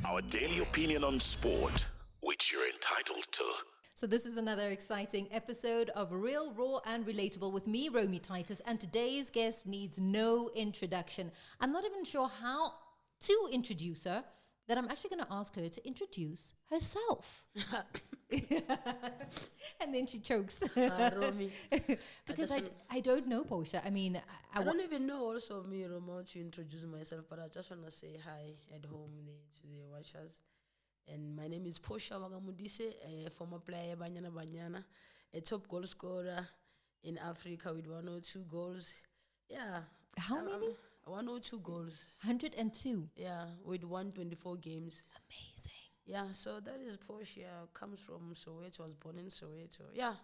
Our daily opinion on sport, which you're entitled to. So this is another exciting episode of Real, Raw and Relatable with me, Romy Titus, and today's guest needs no introduction. I'm not even sure how to introduce her, that I'm actually going to ask her to introduce herself. And then she chokes. Romy. Because I don't know, Portia. I mean, I don't even know also me, Romo, to introduce myself, but I just want to say hi at home to the watchers. And my name is Portia Modise, a former player, Banyana Banyana, a top goal scorer in Africa with 102 goals. Yeah. How many? 102 goals. 102. Yeah, with 124 games. Amazing. Yeah, so that is Portia, comes from Soweto, was born in Soweto. Yeah,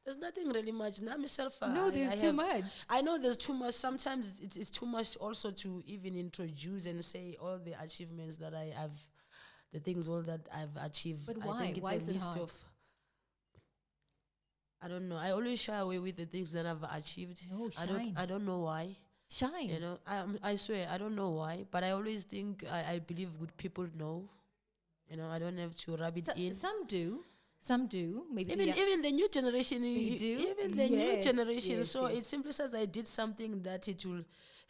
there's nothing really much. Now myself, No, there's too much. I know there's too much. Sometimes it's too much also to even introduce and say all the achievements that I have, the things all that I've achieved. But why? I think it's Why a is it list hard? of, I don't know. I always shy away with the things that I've achieved. No, I don't know why. Shine. You know, I swear, I don't know why, but I always think, I believe good people know. You know, I don't have to rub it in. Some do. Some do. Maybe Even the new generation, They do? even the new Yes, generation. yes, So yes. it simply says I did something that it will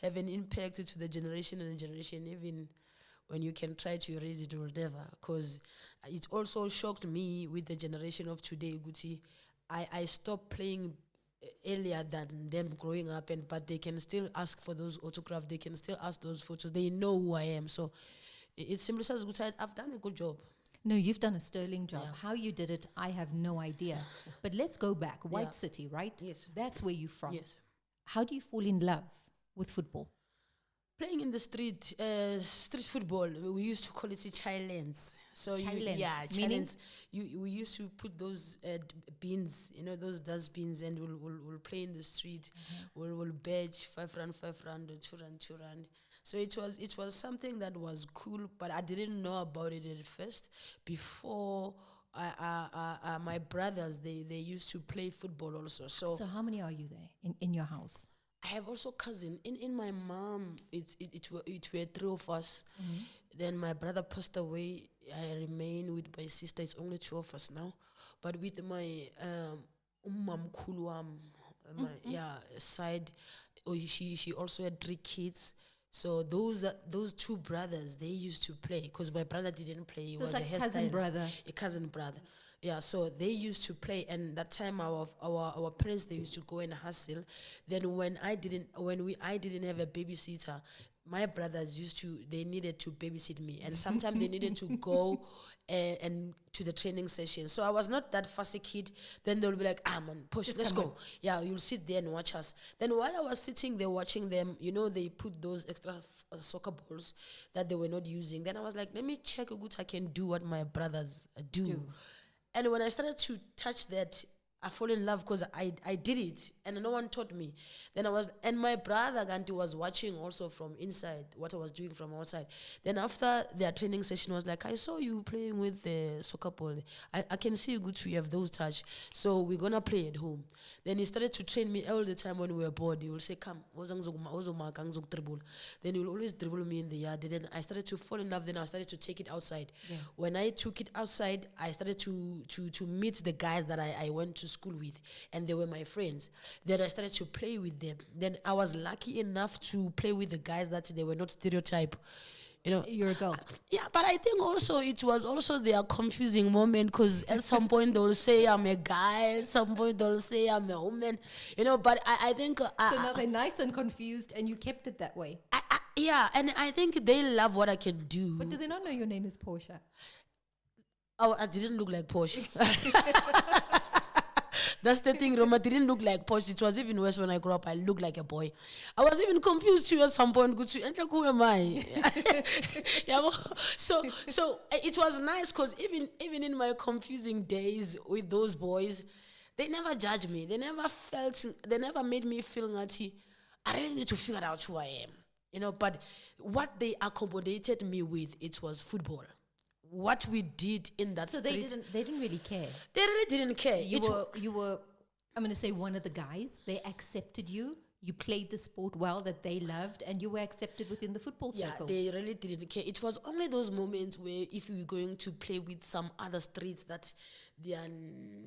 have an impact to the generation and generation. Even when you can try to erase it, it will never. Because it also shocked me with the generation of today, Guti. I stopped playing earlier than them growing up, but they can still ask for those autographs. They can still ask those photos. They know who I am. So it simply says, Guti, I've done a good job. No, you've done a sterling job. Yeah. How you did it, I have no idea. But let's go back. White Yeah. City, right? Yes. That's where you're from. Yes. How do you fall in love with football? Playing in the street football, we used to call it challenge. So Challenge, yeah, meaning? challenge. We used to put those bins, those dustbins, and we'll play in the street. We'll badge 5 rand, 5 rand, 2 rand, 2 rand. So it was something that was cool, but I didn't know about it at first. Before my brothers, they used to play football also. So how many are you there in your house? I have also cousin. In my mom, it were 3 of us. Then my brother passed away. I remain with my sister. It's only 2 of us now. But with my Kuluam, side, she also had 3 kids. So those 2 brothers, they used to play because my brother didn't play. He So was it's like cousin brother. a cousin brother. Yeah, so they used to play, and that time our parents, they used to go and hustle. Then when I didn't have a babysitter, my brothers they needed to babysit me, and sometimes they needed to go and to the training session. So I was not that fussy kid. Then they'll be like, man, push, let's go. Yeah, you'll sit there and watch us. Then while I was sitting there watching them, they put those extra soccer balls that they were not using. Then I was like, let me check how good I can do what my brothers do. And when I started to touch that, I fall in love because I did it and no one taught me. And my brother Ganti was watching also from inside what I was doing from outside. Then after their training session, was like, I saw you playing with the soccer ball. I can see good you have those touch. So we're gonna play at home. Then he started to train me all the time when we were bored. He will say, come, then he will always dribble me in the yard. Then I started to fall in love. Then I started to take it outside. Yeah. When I took it outside, I started to meet the guys that I went to school with, and they were my friends. Then I started to play with them. Then I was lucky enough to play with the guys that they were not stereotype. You're a girl. Yeah, but I think also it was also their confusing moment because at some point they'll say I'm a guy, at some point they'll say I'm a woman, but I think... So now they're nice and confused and you kept it that way. Yeah, and I think they love what I can do. But do they not know your name is Portia? Oh, I didn't look like Portia. That's the thing, Roma didn't look like Portia. It was even worse when I grew up. I looked like a boy. I was even confused too at some point. And like, who am I? Yeah, so it was nice because even in my confusing days with those boys, they never judged me. They never made me feel nutty. I really need to figure out who I am. But what they accommodated me with, it was football. What we did in that street. So they didn't really care. They really didn't care. You were, I'm going to say one of the guys. They accepted you you played the sport well that they loved, and you were accepted within the football Yeah, circles. they really didn't care. It was only those moments where if we were going to play with some other streets that they are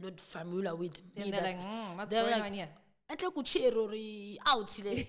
not familiar with. And they're like, what's they're going like, on here? "Atle kuchero re out today."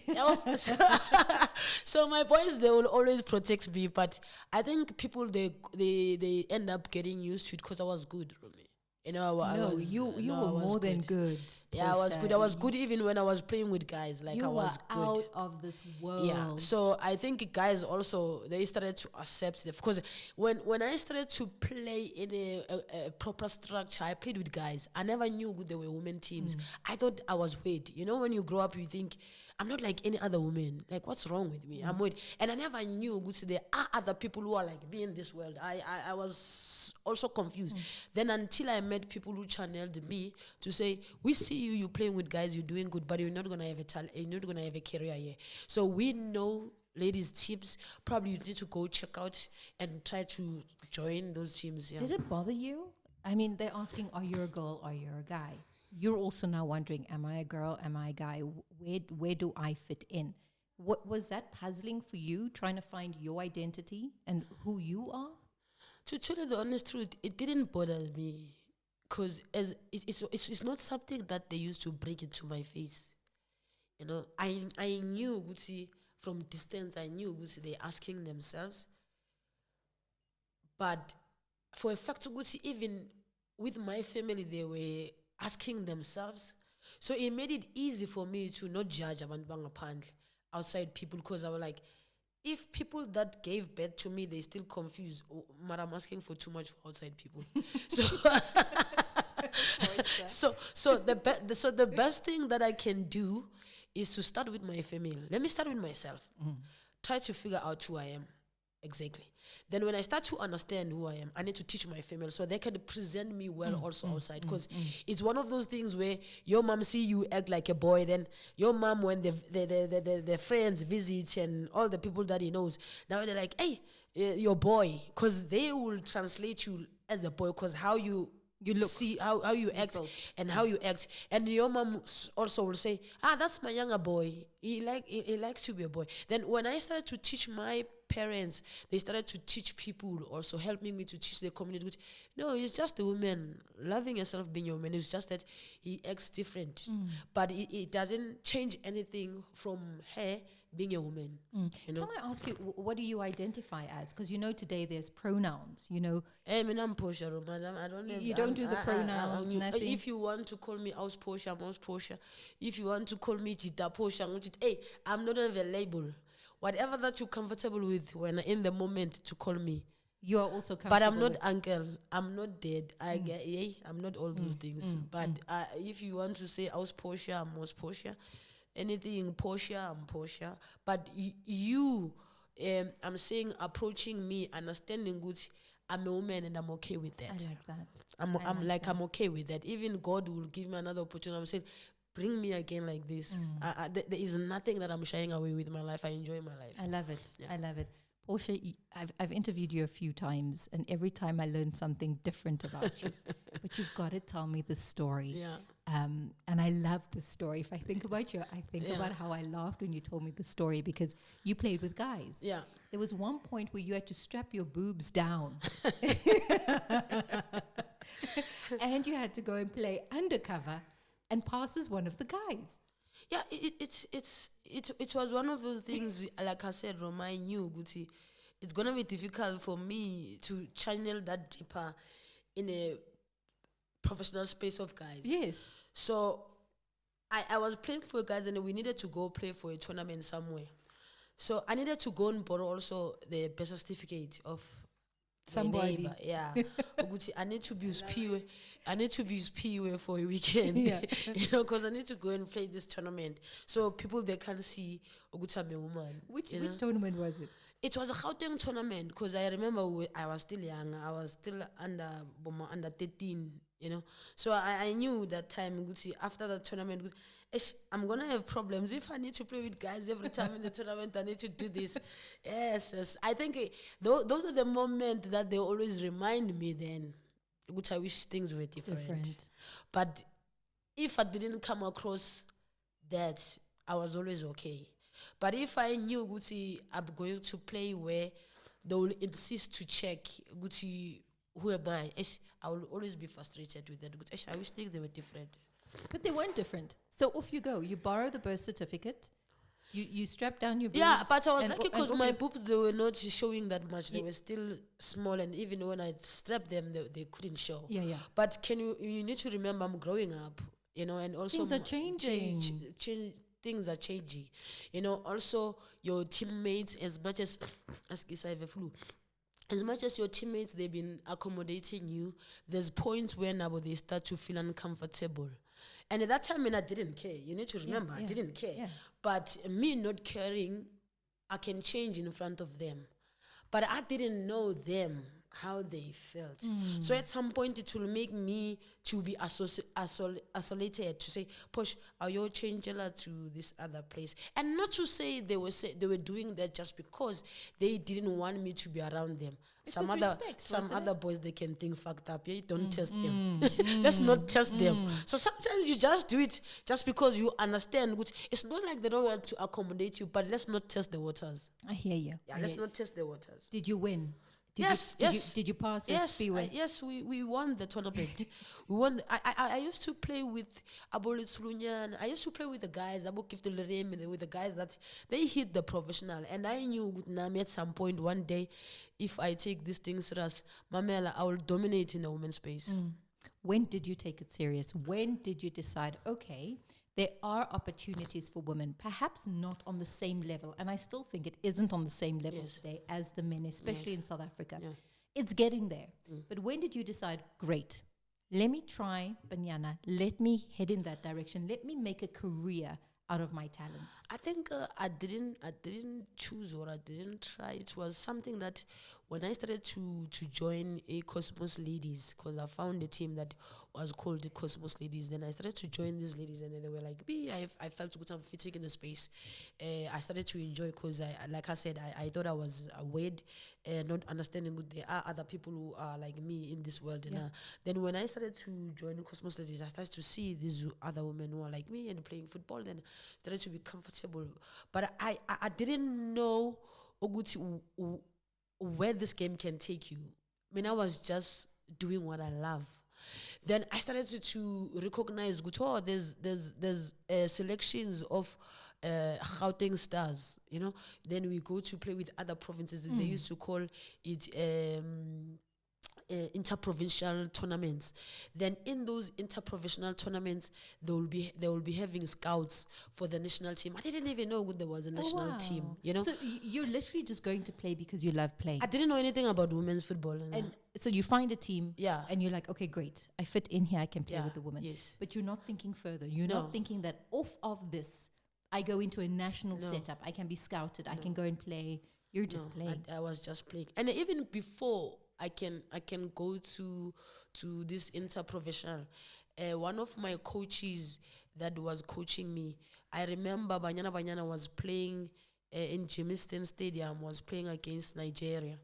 So my boys, they will always protect me, but I think people they end up getting used to it because I was good, Romy. You know, I No, was, you no, were I was more than good. Yeah, I was Portia. good. I was good even when I was playing with guys. Like You I was were good. out of this world. Yeah, so I think guys also they started to accept it because when I started to play in a proper structure, I played with guys. I never knew there were women teams. I thought I was weird. You know, when you grow up, you think I'm not like any other woman. Like, what's wrong with me? I'm weird, and I never knew there are other people who are like me in this world. I was also confused. Then until I met people who channeled me to say, we see you playing with guys, you're doing good, but you're not gonna have you're not gonna have a career here. So we know ladies teams. Probably you need to go check out and try to join those teams. Yeah. Did it bother you? I mean, they're asking, are you a girl? Are you a guy? You're also now wondering, am I a girl? Am I a guy? Where do I fit in? What was that puzzling for you, trying to find your identity and who you are? To tell you the honest truth, it didn't bother me because it's not something that they used to break into my face. You know, I knew Gucci from distance. I knew Gucci they're asking themselves, but for a fact, Gucci even with my family they were asking themselves. So it made it easy for me to not judge abantu bangaphandle outside people because I was like, if people that gave birth to me, they still confused, but I'm asking for too much for outside people. So the best thing that I can do is to start with my family. Let me start with myself. Try to figure out who I am exactly. Then when I start to understand who I am, I need to teach my family so they can present me well also outside. Because it's one of those things where your mom see you act like a boy, then your mom, when the friends visit and all the people that he knows, now they're like, hey, your boy. Because they will translate you as a boy because how you look, see how you act and how you act. And your mom also will say, that's my younger boy. He likes to be a boy. Then when I started to teach my parents, they started to teach people also, helping me to teach the community. No, it's just a woman loving herself, being a woman. It's just that he acts different. But it doesn't change anything from her being a woman. You know? Can I ask you, what do you identify as? Because you know today there's pronouns, you know. I'm Portia, madam. I don't. You don't do the pronouns, nothing. If you want to call me Aus Portia, I'm Aus Portia. If you want to call me Jita Portia, hey, I'm not on the label. Whatever that you're comfortable with when in the moment to call me. You are also comfortable. But I'm not uncle. I'm not dead. I'm not all those things. But if you want to say Aus Portia, I'm Aus Portia. Anything Portia, I'm Portia. But you, I'm saying approaching me, understanding good. I'm a woman and I'm okay with that. I like that. I'm okay with that. Even God will give me another opportunity. I'm saying, bring me again like this. There is nothing that I'm shying away with my life. I enjoy my life. I love it. Yeah. I love it. Portia, I've interviewed you a few times, and every time I learn something different about you. But you've got to tell me the story. Yeah. And I love the story. If I think about you, I think about how I laughed when you told me the story because you played with guys. Yeah. There was one point where you had to strap your boobs down. And you had to go and play undercover and pass as one of the guys. Yeah, it was one of those things. Like I said, Roma, I knew Guti, it's gonna be difficult for me to channel that deeper in a professional space of guys. Yes. So I was playing for guys, and we needed to go play for a tournament somewhere. So I needed to go and borrow also the birth certificate of Somebody. neighbor. Yeah. Ukuthi, I need to be PUA. I need to be PUA for a weekend. Yeah. You know, because I need to go and play this tournament. So people, they can see Ukuthi I'm a woman. Which you know? tournament was it? It was a Gauteng tournament because I remember I was still young. I was still under 13, you know. So I knew that time, Gucci, after the tournament, I'm going to have problems. If I need to play with guys every time in the tournament, I need to do this. Yes. I think those are the moments that they always remind me then, which I wish things were different. But if I didn't come across that, I was always okay. But if I knew Gucci, I'm going to play where they will insist to check Gucci, who am I? I will always be frustrated with that. I wish things they were different. But they weren't different. So off you go. You borrow the birth certificate. You strap down your boobs. Yeah, but I was and lucky because my boobs, they were not showing that much. They were still small, and even when I strapped them, they couldn't show. Yeah. But you need to remember, I'm growing up, and also Things are changing. Things are changing. Also your teammates, as much as I have a flu, as much as your teammates, they've been accommodating you, there's points where now they start to feel uncomfortable. And at that time, I didn't care. You need to remember, I didn't care. Yeah. But me not caring, I can change in front of them. But I didn't know them, how they felt. So at some point, it will make me to be isolated, to say, Posh, are you changing to this other place? And not to say they were doing that just because they didn't want me to be around them. Some other boys, they can think fucked up. Yeah, don't test them. Let's not test them. So sometimes you just do it just because you understand. It's not like they don't want to accommodate you, but let's not test the waters. I hear you. Yeah, let's not test the waters. Did you win? Yes. Did you pass? Yes, we won the tournament. We won. I used to play with Abolitsulunyan. I used to play with the guys, with the guys that they hit the professional. And I knew at some point one day, if I take these things serious, Mamela, I will dominate in the women's space. When did you take it serious? When did you decide, okay, there are opportunities for women, perhaps not on the same level, and I still think it isn't on the same level today as the men, especially in South Africa. Yeah. It's getting there. But when did you decide, great, let me try Banyana, let me head in that direction, let me make a career out of my talents? I think I didn't choose, or I didn't try. It was something that when I started to join a Cosmos Ladies, because I found a team that was called the Cosmos Ladies, then I started to join these ladies, and then they were like, I felt good, I'm fitting in the space. I started to enjoy because, like I said, I thought I was weird, not understanding good. There are other people who are like me in this world. And then when I started to join Cosmos Ladies, I started to see these other women who are like me and playing football, then started to be comfortable. But I didn't know Oguti where this game can take you. I mean, I was just doing what I love. Then I started to recognize, there's selections of Gauteng Stars, Then we go to play with other provinces. They used to call it interprovincial tournaments. Then in those interprovincial tournaments, they will be having scouts for the national team. I didn't even know there was a national team. So you're literally just going to play because you love playing. I didn't know anything about women's football. And so you find a team, and you're like, okay, great, I fit in here, I can play with the women. Yes. But you're not thinking further. You're not thinking that off of this, I go into a national setup, I can be scouted, I can go and play. You're just playing. I was just playing. And even before I can go to this interprofessional, one of my coaches that was coaching me, I remember Banyana Banyana was playing in Jamestown Stadium, was playing against Nigeria.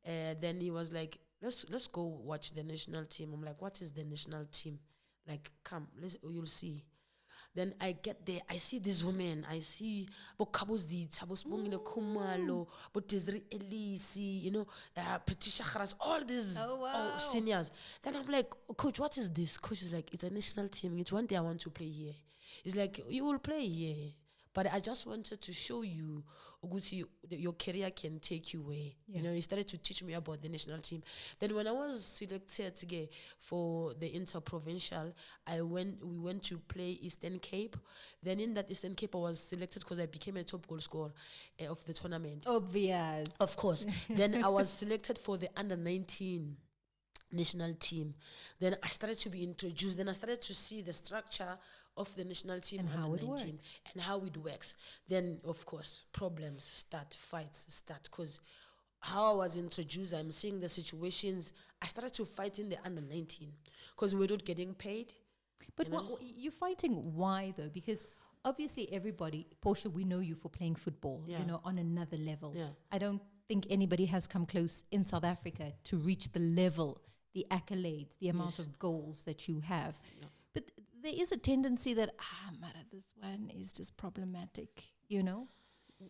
Then he was like, let's go watch the national team. I'm like, what is the national team? Like, come, you'll see. Then I get there, I see these women, I see Bokabozit, Bosbongile Kumalo, Botizri Elisi, Patricia Kharas, all these seniors. Then I'm like, Coach, what is this? Coach is like, it's a national team. It's one day I want to play here. It's like, you will play here. But I just wanted to show you, Oguti, your career can take you where. He started to teach me about the national team. Then when I was selected for the interprovincial, we went to play Eastern Cape. Then in that Eastern Cape, I was selected because I became a top goal scorer of the tournament. Obvious. Of course. Then I was selected for the under-19 national team. Then I started to be introduced. Then I started to see the structure of the national team and how it works. And how it works. Then, of course, problems start, fights start. Because how I was introduced, I'm seeing the situations. I started to fight in the under-19 because we're not getting paid. But you're fighting why, though? Because obviously everybody, Portia, we know you for playing football, on another level. Yeah. I don't think anybody has come close in South Africa to reach the level, the accolades, the amount of goals that you have. Yeah. But there is a tendency that, Mara, this one is just problematic, you know?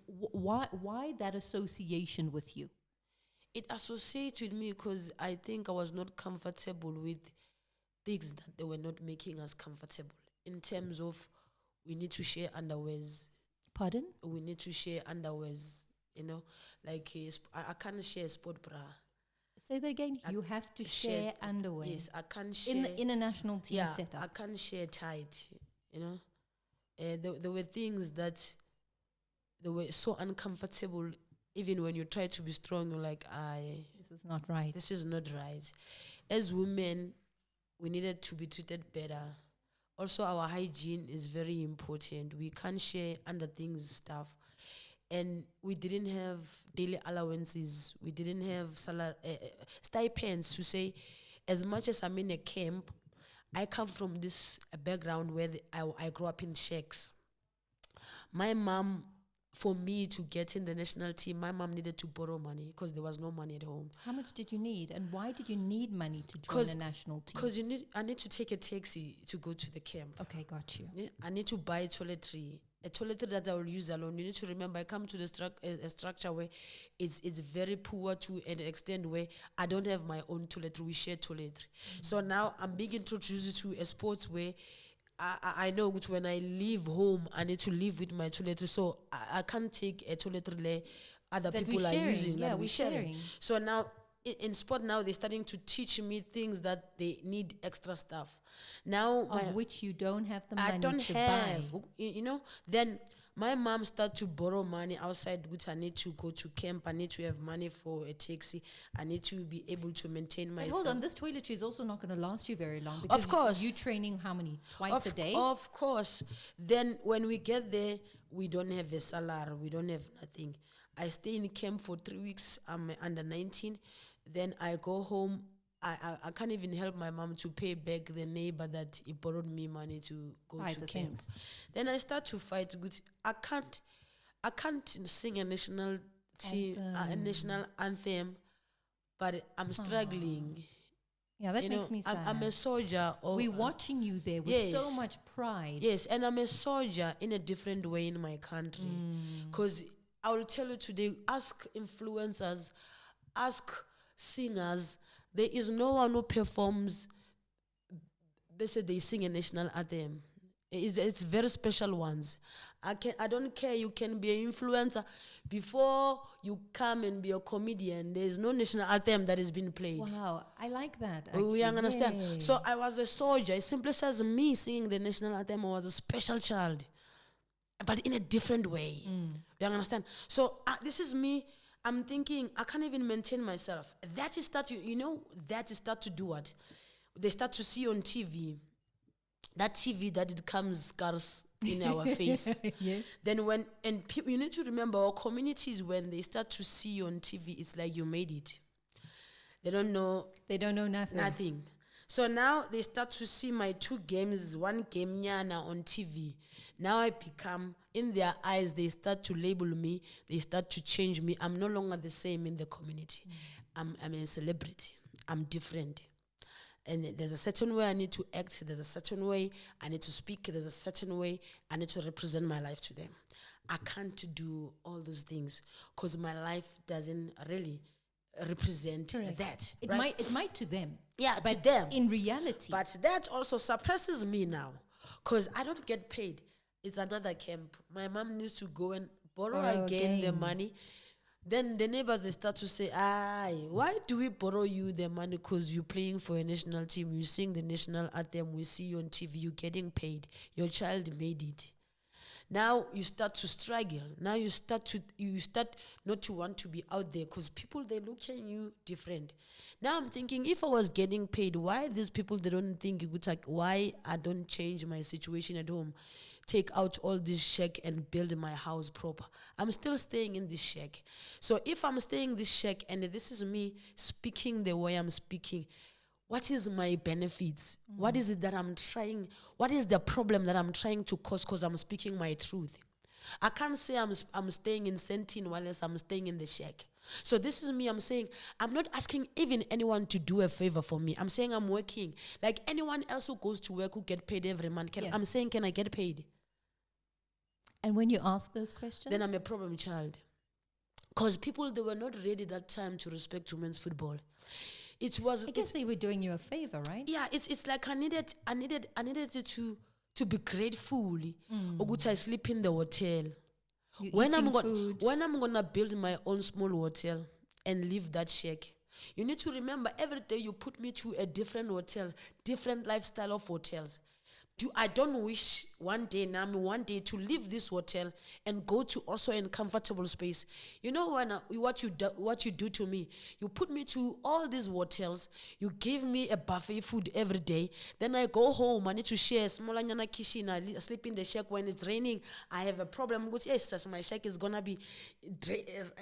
Why that association with you? It associates with me because I think I was not comfortable with things that they were not making us comfortable. In terms of, we need to share underwears. Pardon? We need to share underwears, you know? Like, I can't share a sport bra. Say that again. You have to share underwear. Yes, I can't share. In the international team setup. I can't share tight, you know? There were things that they were so uncomfortable. Even when you try to be strong, you're like, this is not right. This is not right. As women, we needed to be treated better. Also, our hygiene is very important. We can't share under things stuff. And we didn't have daily allowances. We didn't have stipends to say, as much as I'm in a camp, I come from this background where I grew up in shacks. My mom, for me to get in the national team, my mom needed to borrow money because there was no money at home. How much did you need? And why did you need money to join the national team? Because I need to take a taxi to go to the camp. Okay, got you. Yeah, I need to buy a toiletry that I will use alone. You need to remember, I come to the structure where it's very poor to an extent where I don't have my own toiletry. We share toiletry. So now I'm being introduced to a sport where I know which when I leave home, I need to live with my toiletry. So I can't take a toiletry other that people are using. Yeah, we're sharing. So now, in sport now, they're starting to teach me things that they need extra stuff. Now, of which you don't have the money I don't to have, buy. you know. Then my mom started to borrow money outside, which I need to go to camp. I need to have money for a taxi. I need to be able to maintain myself. But hold on, this toiletry is also not going to last you very long. Because of course. You training how many? Twice a day? Of course. Then when we get there, we don't have a salary. We don't have nothing. I stay in camp for 3 weeks. I'm under 19. Then I go home. I can't even help my mom to pay back the neighbor that he borrowed me money to go to camp. Things. Then I start to fight. I can't sing a national national anthem, but I'm struggling. Yeah, that makes me sad. I'm a soldier. We're watching you there with so much pride. Yes, and I'm a soldier in a different way in my country. Because I will tell you today, ask influencers, ask singers. There is no one who performs. Basically, they sing a national anthem. It's very special ones. I don't care. You can be an influencer before you come and be a comedian. There is no national anthem that has been played. Wow, I like that. We understand. Yay. So I was a soldier. It simply says me singing the national anthem. I was a special child, but in a different way. You understand? So this is me. I'm thinking I can't even maintain myself. That is start to do what? They start to see on TV. That TV that it comes scars in our face. Yes. Then you need to remember our communities, when they start to see you on TV, it's like you made it. They don't know nothing. So now they start to see my 2 games, 1 game nyana on TV. Now I become, in their eyes, they start to label me, they start to change me. I'm no longer the same in the community. I'm a celebrity. I'm different. And there's a certain way I need to act. There's a certain way I need to speak. There's a certain way I need to represent my life to them. I can't do all those things because my life doesn't really represent that. It right? might to them. Yeah, but to them. In reality. But that also suppresses me now because I don't get paid. It's another camp. My mom needs to go and borrow again the money. Then the neighbors, they start to say, why do we borrow you the money? Because you're playing for a national team. You sing the national anthem. We see you on TV. You're getting paid. Your child made it. Now you start to struggle. Now you start not to want to be out there because people, they look at you different. Now I'm thinking, if I was getting paid, why these people, they don't think it would like, why I don't change my situation at home? Take out all this shack and build my house proper. I'm still staying in this shack. So if I'm staying in this shack and this is me speaking the way I'm speaking, what is my benefits? What is it that I'm trying? What is the problem that I'm trying to cause because I'm speaking my truth? I can't say I'm staying in Sentin while I'm staying in the shack. So this is me. I'm saying, I'm not asking even anyone to do a favor for me. I'm saying I'm working. Like anyone else who goes to work, who get paid every month. I'm saying, can I get paid? And when you ask those questions? Then I'm a problem child. Because people, they were not ready that time to respect women's football. It was. I guess they were doing you a favor, right? Yeah, it's like I needed it to be grateful. Ukuthi I sleep in the hotel. When I'm gonna build my own small hotel and leave that shack, you need to remember every day you put me to a different hotel, different lifestyle of hotels. I don't wish one day to leave this hotel and go to also a comfortable space. You know what you do to me? You put me to all these hotels. You give me a buffet food every day. Then I go home. I need to share a small kitchen. I sleep in the shack when it's raining. I have a problem. Yes, my shack is gonna be the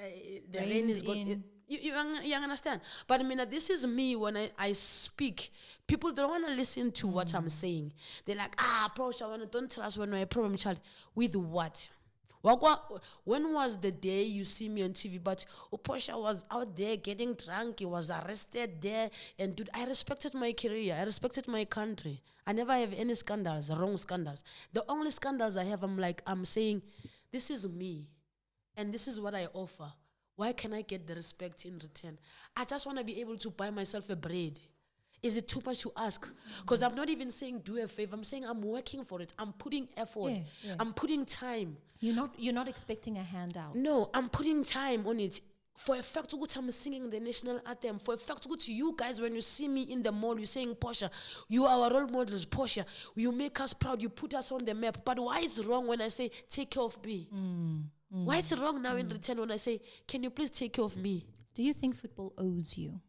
rain is going. You understand? But I mean, this is me when I speak. People don't want to listen to what I'm saying. They're like, Portia, don't tell us when we're a problem child. With what? When was the day you see me on TV? But Portia was out there getting drunk. He was arrested there. And dude, I respected my career. I respected my country. I never have any scandals, wrong scandals. The only scandals I have, I'm saying, this is me. And this is what I offer. Why can I get the respect in return? I just want to be able to buy myself a bread. Is it too much to ask? Because I'm not even saying do a favor. I'm saying I'm working for it. I'm putting effort. Yeah. I'm putting time. You're not expecting a handout. No, I'm putting time on it. For a fact, I'm singing the national anthem. For a fact, you guys, when you see me in the mall, you're saying, Portia, you are our role models, Portia. You make us proud. You put us on the map. But why is it wrong when I say, take care of me? Why is it wrong now in return when I say, can you please take care of me? Do you think football owes you?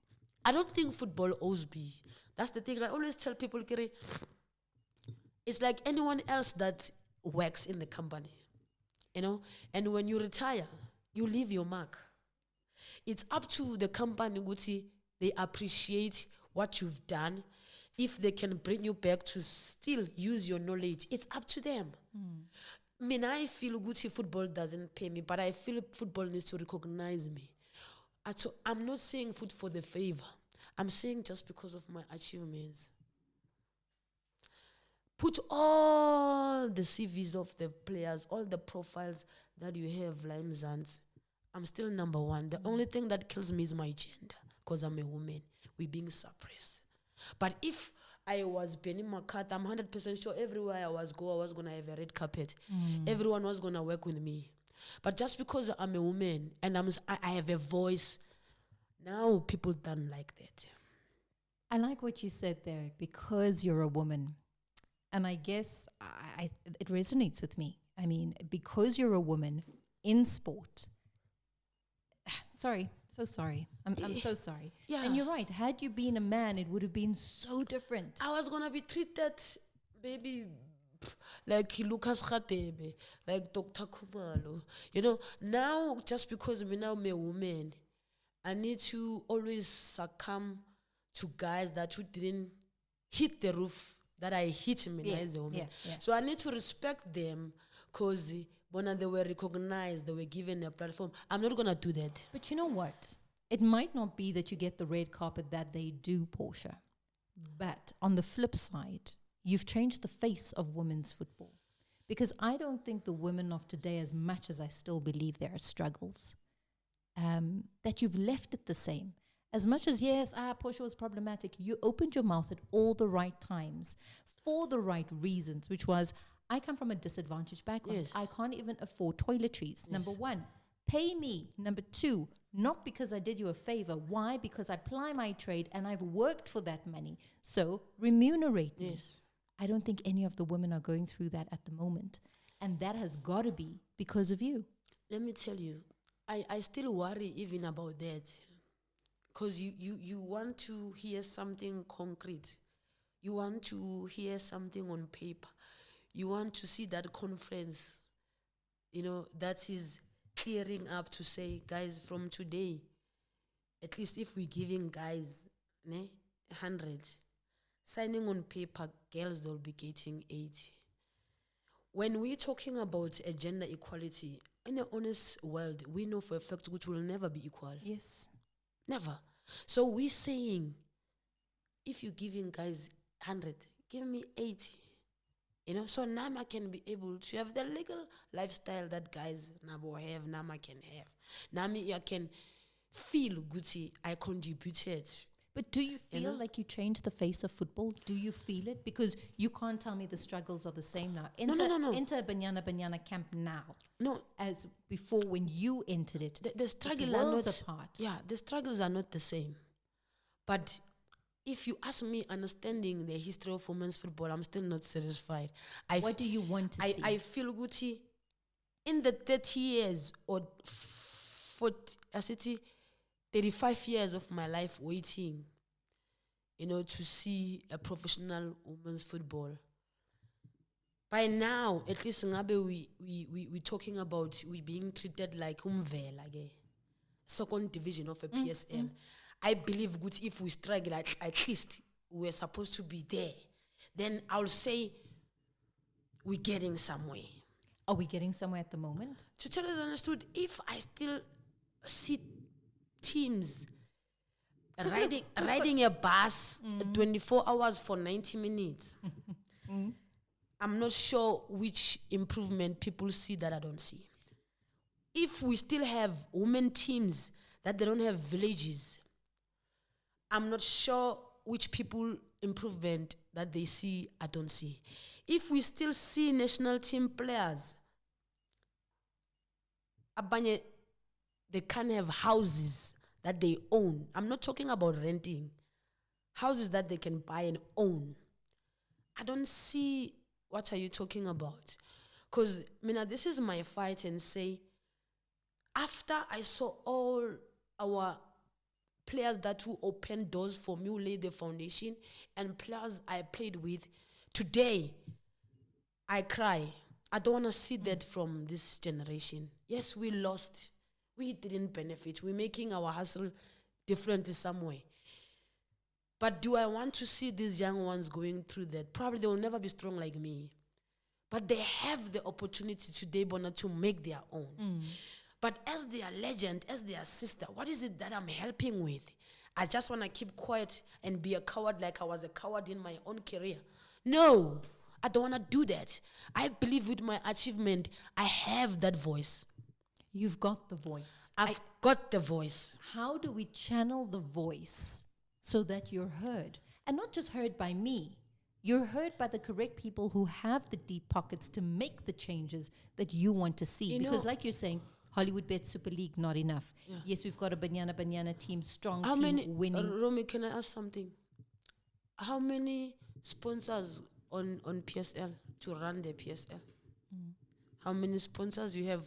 I don't think football owes me. That's the thing. I always tell people, Kiri, it's like anyone else that works in the company, you know? And when you retire, you leave your mark. It's up to the company, Guti, they appreciate what you've done. If they can bring you back to still use your knowledge, it's up to them. I mean, I feel Guti football doesn't pay me, but I feel football needs to recognize me. So I'm not saying food for the favor. I'm saying just because of my achievements. Put all the CVs of the players, all the profiles that you have, Lime Zans. I'm still number one. The only thing that kills me is my gender, because I'm a woman. We're being suppressed. But if I was Benny McCarthy, I'm 100% sure everywhere I was going to have a red carpet. Everyone was going to work with me. But just because I'm a woman and I have a voice, now people don't like that. I like what you said there, because you're a woman. And I guess it resonates with me. I mean, because you're a woman in sport. Sorry, so sorry. I'm so sorry. Yeah. And you're right. Had you been a man, it would have been so different. I was going to be treated, baby, like Lucas Khatebe, like Dr. Kumalo. You know, now just because I'm a woman, I need to always succumb to guys that who didn't hit the roof that I hit me as a woman. Yeah. So I need to respect them because when they were recognized, they were given a platform. I'm not going to do that. But you know what? It might not be that you get the red carpet that they do, Portia. But on the flip side, you've changed the face of women's football. Because I don't think the women of today, as much as I still believe there are struggles, that you've left it the same. As much as, yes, Portia was problematic, you opened your mouth at all the right times for the right reasons, which was, I come from a disadvantaged background. Yes. I can't even afford toiletries. Yes. Number one, pay me. Number two, not because I did you a favor. Why? Because I ply my trade and I've worked for that money. So remunerate me. Yes. I don't think any of the women are going through that at the moment. And that has got to be because of you. Let me tell you, I still worry even about that. Because you want to hear something concrete. You want to hear something on paper. You want to see that conference, you know, that is clearing up to say, guys, from today, at least if we're giving guys 100, signing on paper, girls, they'll be getting 80. When we're talking about a gender equality, in an honest world, we know for a fact which will never be equal. Yes. Never. So we're saying, if you're giving guys 100, give me 80. So Nama can be able to have the legal lifestyle that guys Nabo have, Nama can have. Nami, I can feel Gucci, I contributed. But do you feel like you changed the face of football? Do you feel it? Because you can't tell me the struggles are the same now. No. Enter Banyana Banyana camp now. No. As before when you entered it. The struggle are not apart. Yeah, the struggles are not the same. But if you ask me, understanding the history of women's football, I'm still not satisfied. What do you want to see? I feel Gucci in the 30 years or 35 years of my life waiting, to see a professional women's football. By now, at least we talking about we being treated like like a second division of a PSL. I believe good if we struggle at least we're supposed to be there. Then I'll say we're getting somewhere. Are we getting somewhere at the moment? To tell you the honest truth, if I still see teams riding a bus 24 hours for 90 minutes, I'm not sure which improvement people see that I don't see. If we still have women teams that they don't have villages, I'm not sure which people improvement that they see I don't see. If we still see national team players, Abanye, they can't have houses that they own. I'm not talking about renting. Houses that they can buy and own. I don't see what are you talking about. Because, Mina, this is my fight and say, after I saw all our players that will open doors for me, who laid the foundation, and players I played with, today, I cry. I don't want to see that from this generation. Yes, we lost. We didn't benefit. We're making our hustle differently some way. But do I want to see these young ones going through that? Probably they will never be strong like me. But they have the opportunity today, Bona, to make their own. But as their legend, as their sister, what is it that I'm helping with? I just want to keep quiet and be a coward like I was a coward in my own career. No, I don't want to do that. I believe with my achievement, I have that voice. You've got the voice. I've got the voice. How do we channel the voice so that you're heard? And not just heard by me. You're heard by the correct people who have the deep pockets to make the changes that you want to see. Because like you're saying, Hollywood Bet Super League, not enough. Yeah. Yes, we've got a Banyana Banyana team, strong How team, many, winning. Romy, can I ask something? How many sponsors on PSL to run the PSL? How many sponsors you have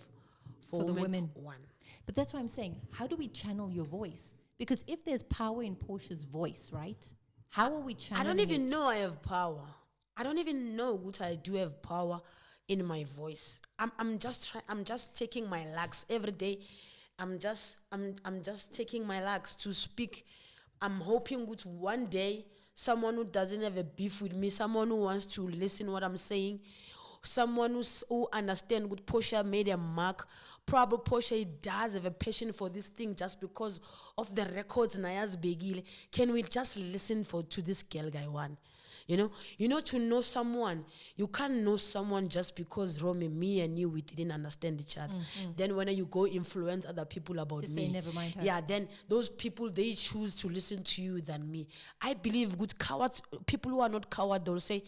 for the women? One. But that's why I'm saying, how do we channel your voice? Because if there's power in Portia's voice, right? How are we channeling I don't even it? know I have power. I don't even know what I do have power in my voice. I'm just taking my lags every day. I'm just taking my lags to speak. I'm hoping that one day someone who doesn't have a beef with me, someone who wants to listen what I'm saying, someone who understands what Portia made a mark. Probably Portia does have a passion for this thing just because of the records Naya's Begile. Can we just listen to this girl guy one? To know someone, you can't know someone just because Romy, me and you, we didn't understand each other. Then when you go influence other people about to me, say never mind her. Yeah, then those people, they choose to listen to you than me. I believe good cowards, people who are not coward, they'll say,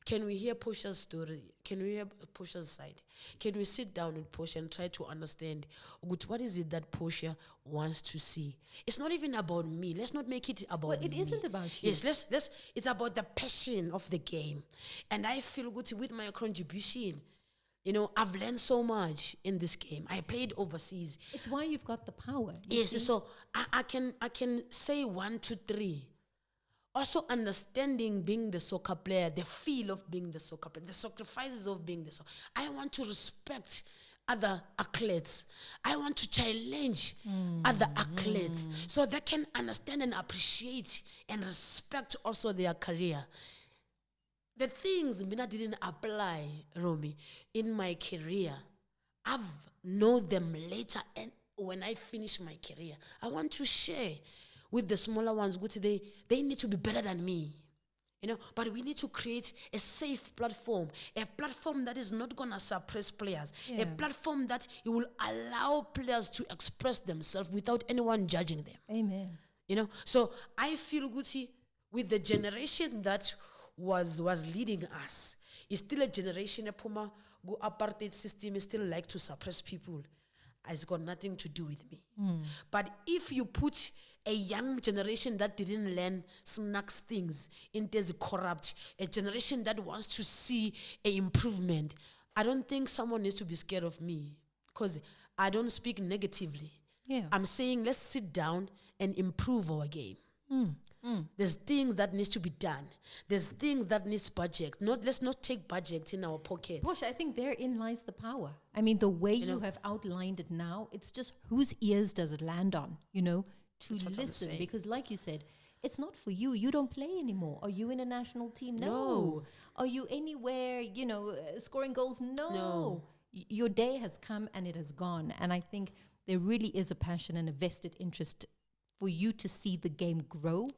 can we hear Portia's story? Can we hear Portia's side? Can we sit down with Portia and try to understand what is it that Portia wants to see? It's not even about me. Let's not make it about me. It isn't about you. Yes, let's. It's about the passion of the game. And I feel good with my contribution. I've learned so much in this game. I played overseas. It's why you've got the power. Yes, so I can say 1, 2, 3. Also understanding being the soccer player, the feel of being the soccer player, the sacrifices of being the soccer. I want to respect other athletes. I want to challenge other athletes so they can understand and appreciate and respect also their career. The things Mina didn't apply, Romy, in my career, I've known them later, and when I finish my career, I want to share with the smaller ones. They need to be better than me. But we need to create a safe platform, a platform that is not going to suppress players, a platform that it will allow players to express themselves without anyone judging them. Amen. So I feel Guti, with the generation that was leading us, it's still a generation, a Puma, go apartheid system, is still like to suppress people. It's got nothing to do with me. But if you put a young generation that didn't learn snacks things, into corrupt, a generation that wants to see an improvement, I don't think someone needs to be scared of me, because I don't speak negatively. Yeah. I'm saying let's sit down and improve our game. There's things that needs to be done. There's things that needs budget. Let's not take budget in our pockets. Portia, I think therein lies the power. I mean, the way you have outlined it now, it's just whose ears does it land on, to listen. Because like you said, it's not for you. You don't play anymore. Are you in a national team? No. Are you anywhere, scoring goals? No. Your day has come and it has gone. And I think there really is a passion and a vested interest for you to see the game grow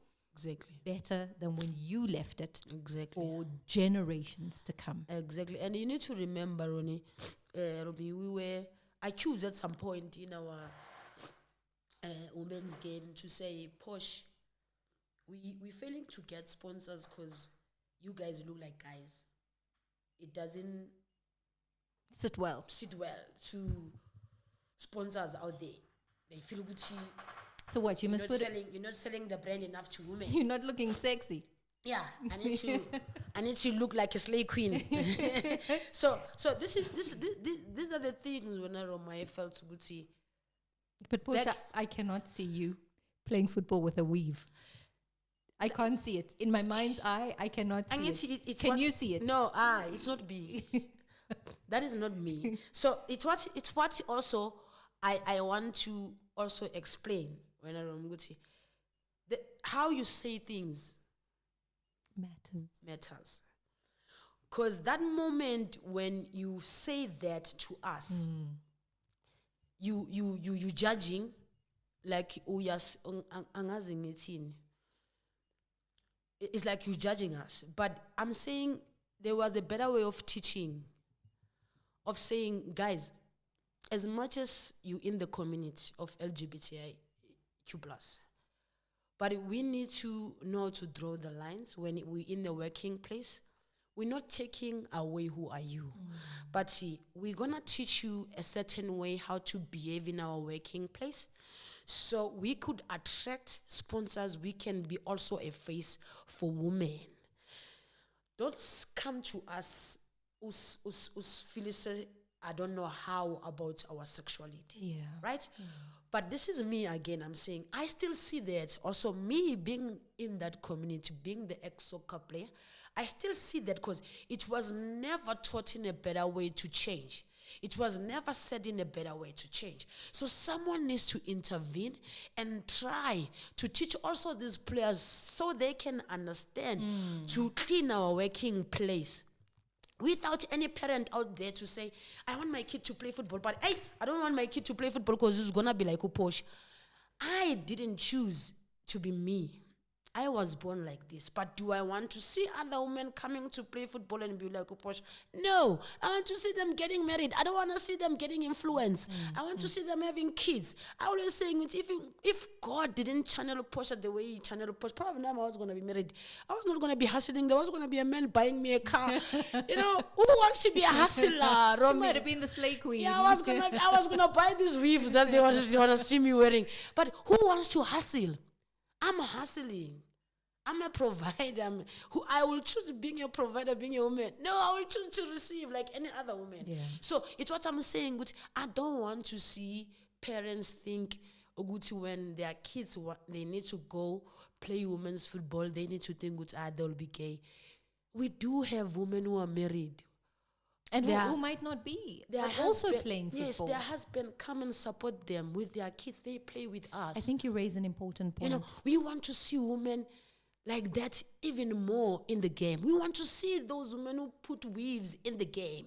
better than when you left it for generations to come. Exactly. And you need to remember, Ronnie, we were accused at some point in our women's game to say, Posh, we're failing to get sponsors because you guys look like guys. It doesn't sit well to sponsors out there. They feel good to you. So what, you're not selling the brand enough to women. You're not looking sexy. Yeah, I need to look like a slave queen. so these are the things when I felt good. But Portia, I cannot see you playing football with a weave. I can't see it. In my mind's eye, I cannot see it. Can you see it? No, it's not me. That is not me. So it's what also I want to also explain when I'm good. How you say things matters. Because that moment when you say that to us, you judging like it's like you judging us. But I'm saying there was a better way of teaching, of saying, guys, as much as you in the community of LGBTIQ+, but we need to know to draw the lines when we're in the working place. We're not taking away who are you. But see, we're going to teach you a certain way how to behave in our working place. So we could attract sponsors. We can be also a face for women. Don't come to us feel say, I don't know how about our sexuality. Right? But this is me again. I'm saying I still see that also me being in that community, being the ex-soccer player, I still see that because it was never taught in a better way to change. It was never said in a better way to change. So someone needs to intervene and try to teach also these players so they can understand to clean our working place. Without any parent out there to say, I want my kid to play football, but hey, I don't want my kid to play football because it's going to be like a Posh. I didn't choose to be me. I was born like this. But do I want to see other women coming to play football and be like a Posh? No. I want to see them getting married. I don't want to see them getting influence. I want to see them having kids. I always saying, if God didn't channel Porsche the way he channeled Porsche, probably now I was going to be married. I was not going to be hustling. There was going to be a man buying me a car. Who wants to be a hustler? You might have been the slave queen. Yeah, I was gonna buy these weaves that they want to see me wearing. But who wants to hustle? I'm hustling. I'm a provider. I will choose being a provider, being a woman. No, I will choose to receive like any other woman. Yeah. So it's what I'm saying. I don't want to see parents think when their kids they need to go play women's football, they need to think they'll be gay. We do have women who are married. And who might not be. They're also playing football. Yes, their husband come and support them with their kids. They play with us. I think you raise an important point. We want to see women like that even more in the game. We want to see those women who put weaves in the game.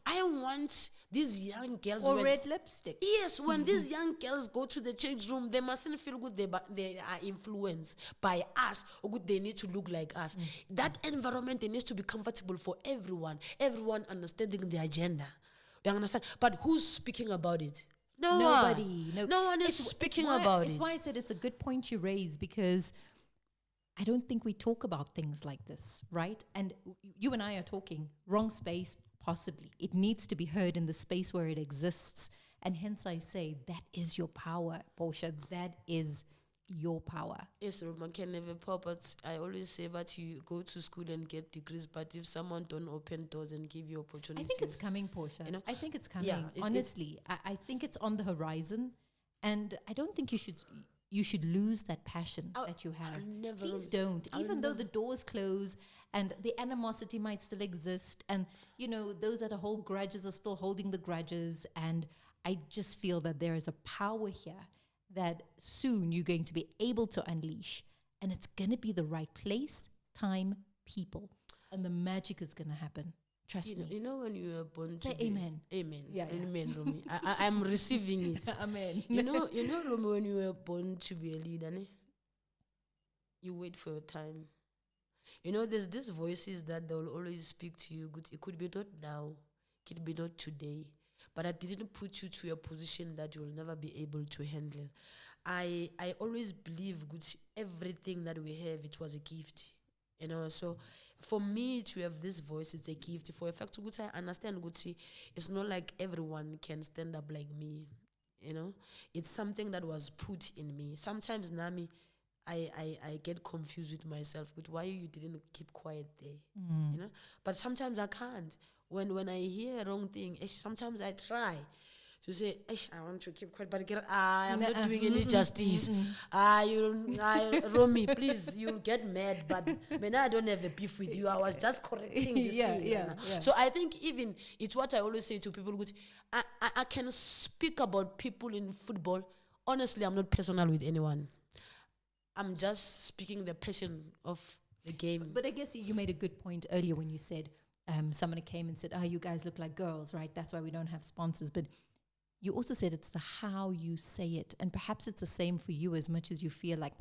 I want these young girls Or red lipstick. Yes, when these young girls go to the change room, they mustn't feel good they are influenced by us or good they need to look like us. That environment, it needs to be comfortable for everyone understanding the agenda. You understand? But who's speaking about it? Nobody. No one is speaking about it. It's why I said it's a good point you raise, because I don't think we talk about things like this, right? And you and I are talking wrong space, possibly. It needs to be heard in the space where it exists. And hence I say that is your power, Portia. That is your power. Yes, Roman can never pop, but I always say that you go to school and get degrees, but if someone don't open doors and give you opportunities. I think it's coming, Portia. You know? I think it's coming. Yeah, honestly, I think it's on the horizon, and I don't think you should lose that passion that you have. Please don't. Even though the doors close and the animosity might still exist, and those that hold grudges are still holding the grudges, and I just feel that there is a power here that soon you're going to be able to unleash, and it's going to be the right place, time, people, and the magic is going to happen. Trust me. You know when you were born Say to amen. Amen. Yeah, Amen, Romy. I'm receiving it. Amen. You know, Romy, when you were born to be a leader, you wait for your time. There's these voices that they'll always speak to you. Good, it could be not now, it could be not today, but I didn't put you to a position that you'll never be able to handle. I always believe good, everything that we have, it was a gift. So for me to have this voice, it's a gift. For a fact, good, I understand good, it's not like everyone can stand up like me. It's something that was put in me. Sometimes, Nami, I get confused with myself with why you didn't keep quiet there. But sometimes I can't. When I hear a wrong thing, sometimes I try to say, I want to keep quiet, but I'm not doing any justice. Romy, please, you'll get mad, but I don't have a beef with you. I was just correcting this thing. Yeah. So I think even, it's what I always say to people, I can speak about people in football. Honestly, I'm not personal with anyone. I'm just speaking the passion of the game. But I guess you made a good point earlier when you said someone came and said, you guys look like girls, right? That's why we don't have sponsors. But you also said it's the how you say it. And perhaps it's the same for you, as much as you feel like,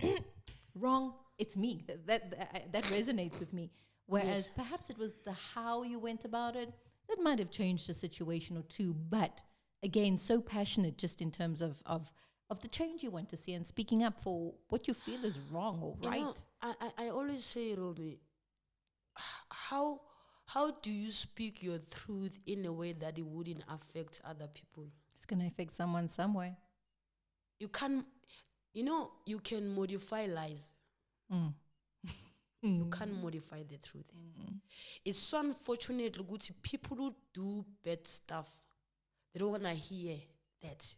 wrong, it's me. That resonates with me. Whereas perhaps it was the how you went about it that might have changed a situation or two. But again, so passionate just in terms of the change you want to see and speaking up for what you feel is wrong or right. I always say, Romy, how do you speak your truth in a way that it wouldn't affect other people? It's going to affect someone somewhere. You can modify lies. You can't modify the truth. It's so unfortunate, people who do bad stuff, they don't want to hear that.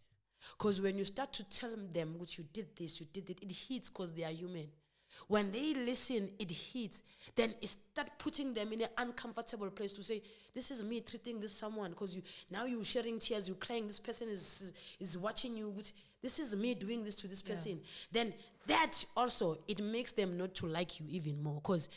Because when you start to tell them, you did this, you did it, it hits because they are human. When they listen, it hits. Then it start putting them in an uncomfortable place to say, this is me treating this someone. Because now you're sharing tears, you're crying, this person is watching you. This is me doing this to this person. Then that also, it makes them not to like you even more. Because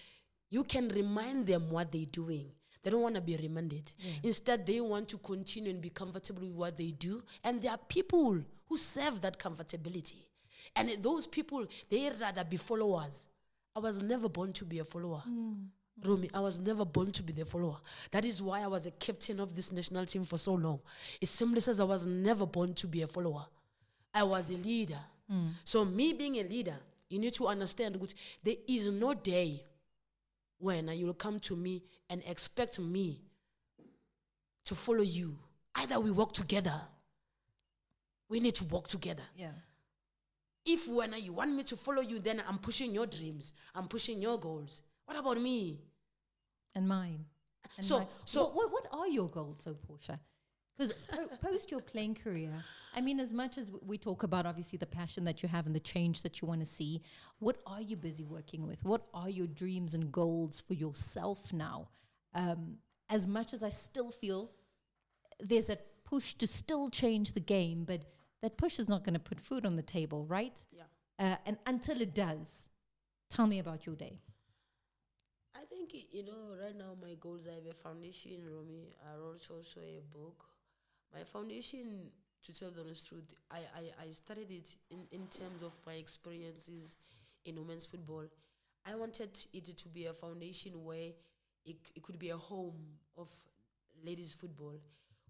you can remind them what they're doing. They don't want to be reminded. Instead, they want to continue and be comfortable with what they do. And there are people who serve that comfortability. And those people, they rather be followers. I was never born to be a follower. Rumi, I was never born to be the follower. That is why I was a captain of this national team for so long. It simply says I was never born to be a follower. I was a leader. So me being a leader, you need to understand that there is no day when you'll come to me and expect me to follow you. Either we work together. We need to work together. Yeah. If when you want me to follow you, then I'm pushing your dreams. I'm pushing your goals. What about me? And mine. And So what are your goals, Portia? Because post your playing career, I mean, as much as we talk about obviously the passion that you have and the change that you want to see, what are you busy working with? What are your dreams and goals for yourself now? As much as I still feel there's a push to still change the game, but that push is not going to put food on the table, right? Yeah. And until it does, tell me about your day. I think, right now my goals, I have a foundation, Romy. I wrote also a book. My foundation, to tell the honest truth, I started it in terms of my experiences in women's football. I wanted it to be a foundation where it could be a home of ladies football,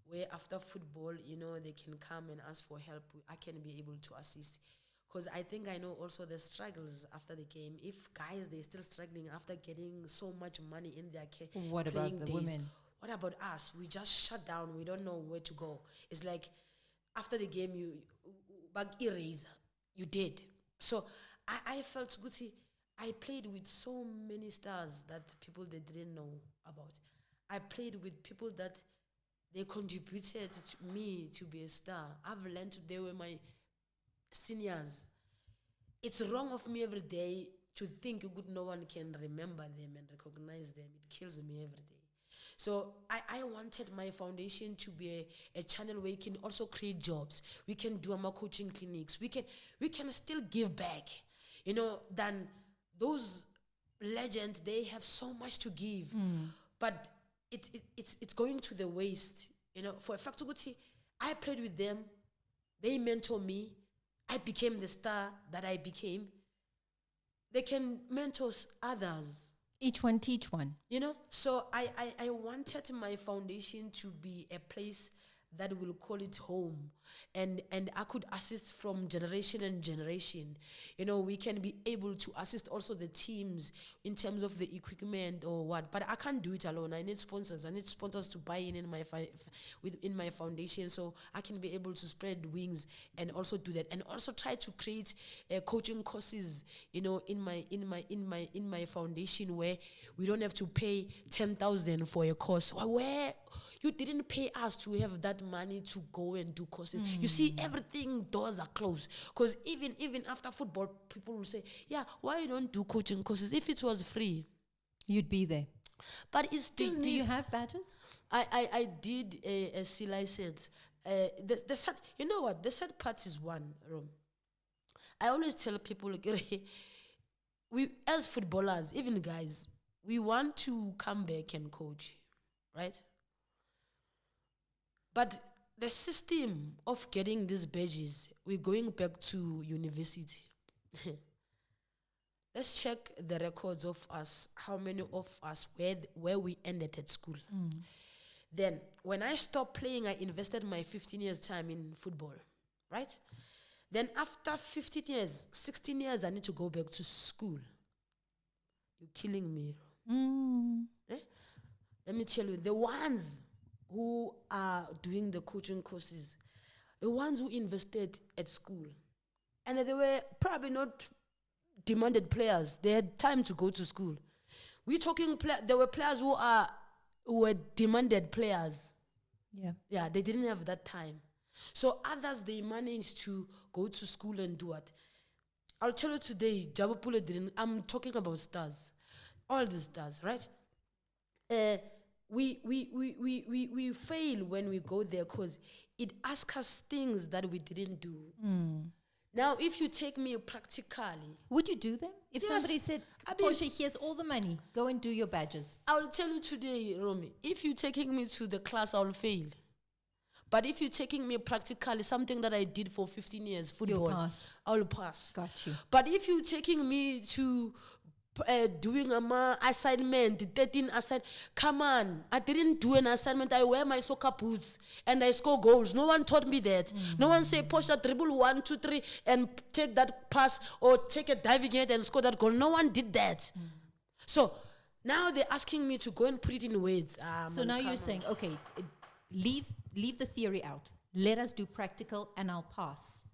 where after football, they can come and ask for help. I can be able to assist. Because I think I know also the struggles after the game. If guys, they're still struggling after getting so much money in their What about the days, women? what about us? We just shut down. We don't know where to go. It's like after the game, you bag eraser. You did. So I felt good. I played with so many stars that people they didn't know about. I played with people that they contributed to me to be a star. I've learned they were my seniors. It's wrong of me every day to think no one can remember them and recognize them. It kills me every day. So I wanted my foundation to be a channel where you can also create jobs. We can do more coaching clinics. We can still give back, than those legends. They have so much to give, but it's going to the waste. For a fact, I played with them. They mentor me. I became the star that I became. They can mentor others. Each one teach one. So I wanted my foundation to be a place that will call it home, and I could assist from generation and generation. We can be able to assist also the teams in terms of the equipment or what, but I can't do it alone. I need sponsors. I need sponsors to buy in my within my foundation, so I can be able to spread wings and also do that, and also try to create coaching courses, in my foundation, where we don't have to pay 10,000 for a course, where you didn't pay us to have that money to go and do courses. You see, everything, doors are closed. Because even after football, people will say, yeah, why you don't do coaching courses? If it was free, you'd be there. But it still do you have badges? I did a C license. The sad, you know what? The sad part is one, Rom. I always tell people, we as footballers, even guys, we want to come back and coach, right? But the system of getting these badges, we're going back to university. Let's check the records of us, how many of us, where we ended at school. Then, when I stopped playing, I invested my 15 years time in football, right? Then after 15 years, 16 years, I need to go back to school. You're killing me. Let me tell you, the ones who are doing the coaching courses, the ones who invested at school, and they were probably not demanded players. They had time to go to school. We're talking, there were players who were demanded players. Yeah, they didn't have that time. So others, they managed to go to school and do what? I'll tell you today, Jabapule didn't. I'm talking about stars. All the stars, right? We fail when we go there because it asks us things that we didn't do. Now, if you take me practically, would you do them? If somebody said, Portia, here's all the money, go and do your badges. I'll tell you today, Romy, if you're taking me to the class, I'll fail. But if you're taking me practically, something that I did for 15 years, football, you'll pass. I'll pass. Got you. But if you're taking me to doing a assignment, 13 assignment, come on, I didn't do an assignment. I wear my soccer boots and I score goals. No one taught me that. No one say, Portia, dribble 1, 2, 3 and take that pass or take a diving head and score that goal. No one did that. So now they're asking me to go and put it in words. So now you're saying, okay, leave the theory out. Let us do practical and I'll pass.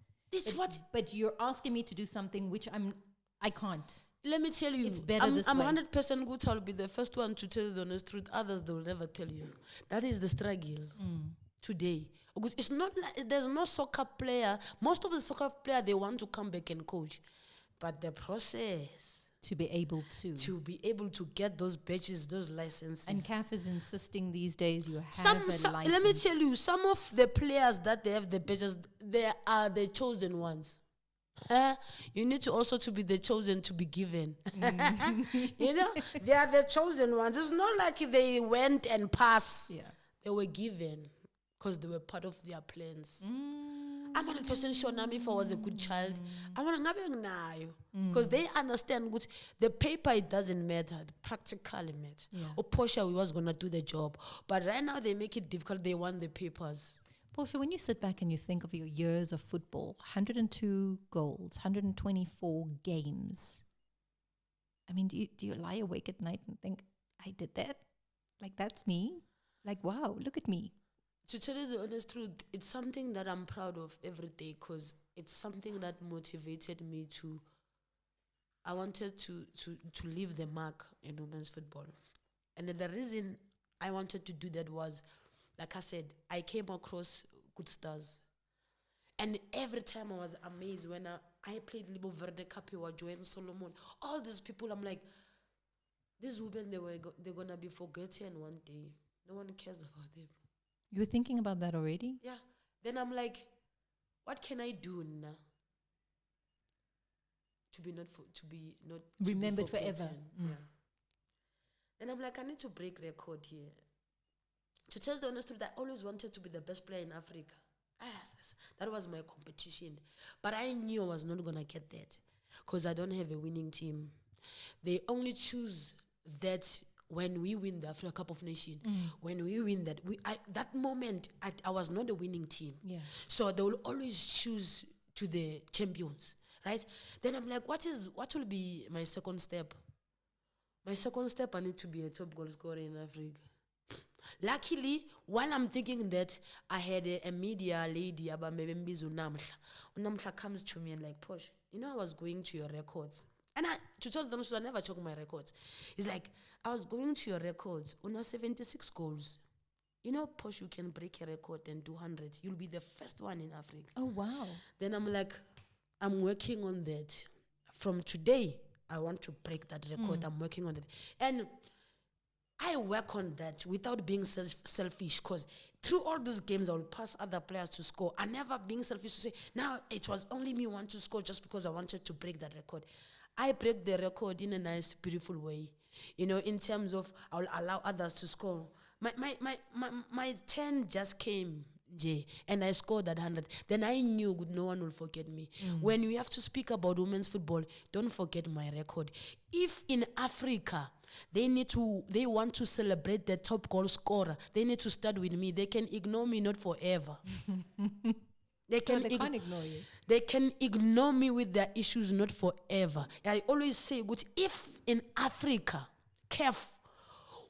But you're asking me to do something which I can't. Let me tell you, it's better this way. I'm 100% good. I'll be the first one to tell you the honest truth. Others, they will never tell you. That is the struggle today. Because it's not like there's no soccer player. Most of the soccer players, they want to come back and coach. But the process to be able to get those badges, those licenses. And CAF is insisting these days you have a license. Let me tell you, some of the players that they have the badges, they are the chosen ones. You need to also to be the chosen to be given. They are the chosen ones. It's not like they went and passed. Yeah. They were given. because they were part of their plans. I'm 100% sure Nami, if I was a good child, I'm not because they understand good. The paper, it doesn't matter. The practically matter. Yeah. Or Portia, we was gonna do the job, but right now they make it difficult. They want the papers. Portia, when you sit back and you think of your years of football, 102 goals, 124 games. I mean, do you lie awake at night and think, I did that? Like, that's me? Like, wow, look at me. To tell you the honest truth, it's something that I'm proud of every day because it's something that motivated me to. I wanted to leave the mark in women's football. And the reason I wanted to do that was, like I said, I came across good stars. And every time I was amazed when I played Libo Verde Capiwa, Joanne Solomon, all these people, I'm like, these women, they're going to be forgotten one day. No one cares about them. You were thinking about that already? Yeah. Then I'm like, what can I do now to be not remembered forever? Yeah. And I'm like, I need to break record here. To tell the honest truth, I always wanted to be the best player in Africa. Yes, that was my competition. But I knew I was not gonna get that because I don't have a winning team. They only choose that when we win the Africa Cup of Nations, when we win that, that moment, I was not a winning team. Yeah. So they will always choose to the champions, right? Then I'm like, what will be my second step? My second step, I need to be a top goal scorer in Africa. Luckily, while I'm thinking that, I had a media lady, about Mebembizu Namhla. Namhla comes to me and like, Posh, I was going to your records. And to tell them, so I never check my records. It's like, I was going to your records, 76 goals. Posh, you can break a record and do 100. You'll be the first one in Africa. Oh, wow. Then I'm like, I'm working on that. From today, I want to break that record. I'm working on it. And I work on that without being selfish because through all these games, I will pass other players to score. I never being selfish to say, now it was only me want to score just because I wanted to break that record. I break the record in a nice, beautiful way. In terms of I'll allow others to score. My 10 just came, Jay, and I scored that 100. Then I knew no one will forget me. When we have to speak about women's football, don't forget my record. If in Africa they want to celebrate the top goal scorer, they need to start with me. They can ignore me not forever. They can't ignore you. They can ignore me with their issues not forever. I always say, good, if in Africa, CAF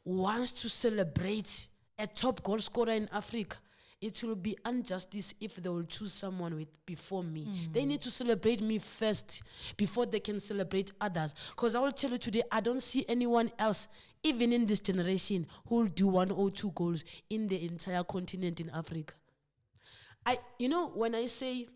wants to celebrate a top goal scorer in Africa, it will be injustice if they will choose someone before me. They need to celebrate me first before they can celebrate others. Because I will tell you today, I don't see anyone else, even in this generation, who will do 102 goals in the entire continent in Africa. When I say,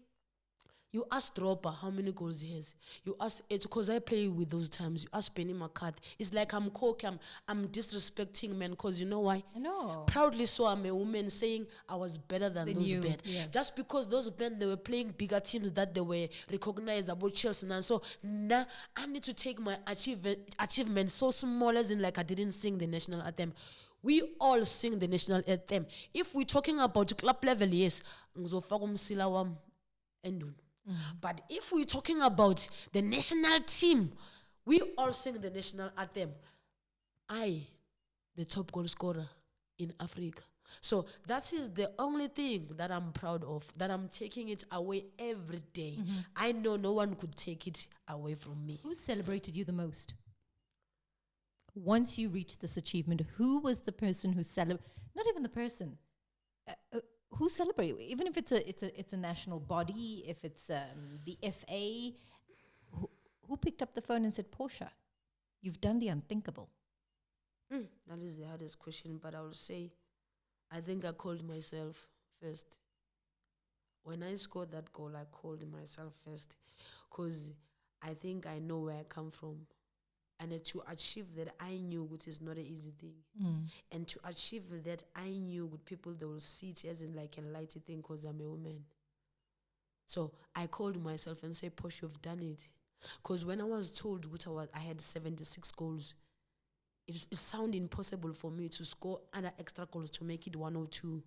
you ask Dropper how many goals he has. You ask, it's because I play with those times. You ask Penny McCarthy. It's like I'm cocky. I'm disrespecting men because you know why? I know. Proudly so, I'm a woman saying I was better than those men. Yeah. Just because those men, they were playing bigger teams that they were recognized about Chelsea. And so now I need to take my achievement so small as in like I didn't sing the national anthem. We all sing the national anthem. If we're talking about club level, yes, but if we're talking about the national team, we all sing the national anthem. The top goal scorer in Africa. So that is the only thing that I'm proud of, that I'm taking it away every day. I know no one could take it away from me. Who celebrated you the most? Once you reached this achievement, who was the person who celebrated? Not even the person. Who celebrated? Even if it's a national body, if it's the FA, who picked up the phone and said, Portia, you've done the unthinkable? That is the hardest question, but I will say, I think I called myself first. When I scored that goal, I called myself first because I think I know where I come from. And to achieve that, I knew it is not an easy thing. And to achieve that, I knew with people, they will see it as in like a lighty thing because I'm a woman. So I called myself and said, Posh, you've done it. Because when I was told I had 76 goals, it sounded impossible for me to score other extra goals to make it 102.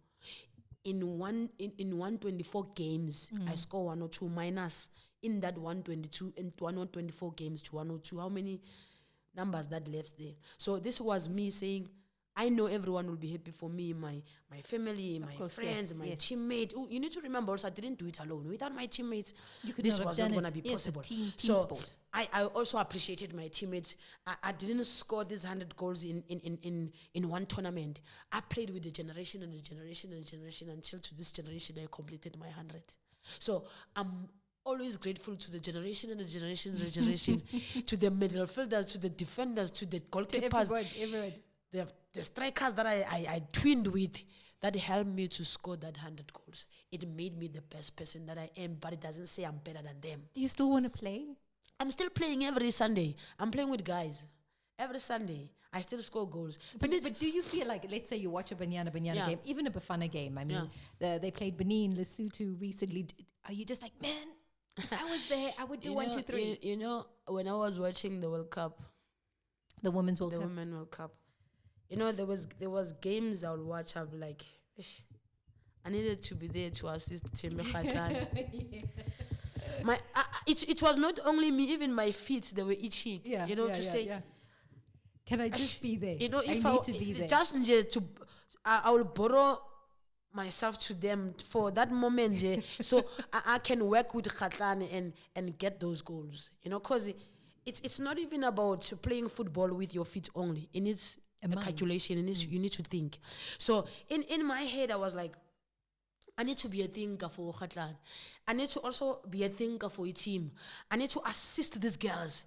in 124 games, I score 102 minus in that 122 and 124 games to 102. How many numbers that left there? So this was me saying, I know everyone will be happy for me, my family, my friends, my teammates. Oh, you need to remember also, I didn't do it alone. Without my teammates, this was not going to be possible. Team so sport. I also appreciated my teammates. I didn't score these 100 goals in one tournament. I played with the generation and the generation and the generation until to this generation I completed my 100. So I'm always grateful to the generation and the generation and the generation, to the midfielders, to the defenders, to the goalkeepers. To everyone. The strikers that I twinned with, that helped me to score that 100 goals. It made me the best person that I am, but it doesn't say I'm better than them. Do you still want to play? I'm still playing every Sunday. I'm playing with guys. Every Sunday, I still score goals. But do you feel like, let's say you watch a Banyana Banyana game, even a Bafana game, I mean, they played Benin, Lesotho recently. Are you just like, man, if I was there, I would do 1, 2, 3? You know, when I was watching the World Cup, the Women's World Cup. Women World Cup, you know, there was games I would watch. I'd be like, Ish, I needed to be there to assist Tembe Khatan. It was not only me, even my feet, they were itchy. Can I just be there? You know, if I need to be there. Just I will borrow myself to them for that moment, so I can work with Khatan and get those goals. You know, because it's not even about playing football with your feet only. It needs a calculation. You need to think. So in my head, I was like, I need to be a thinker for Khatan. I need to also be a thinker for a team. I need to assist these girls,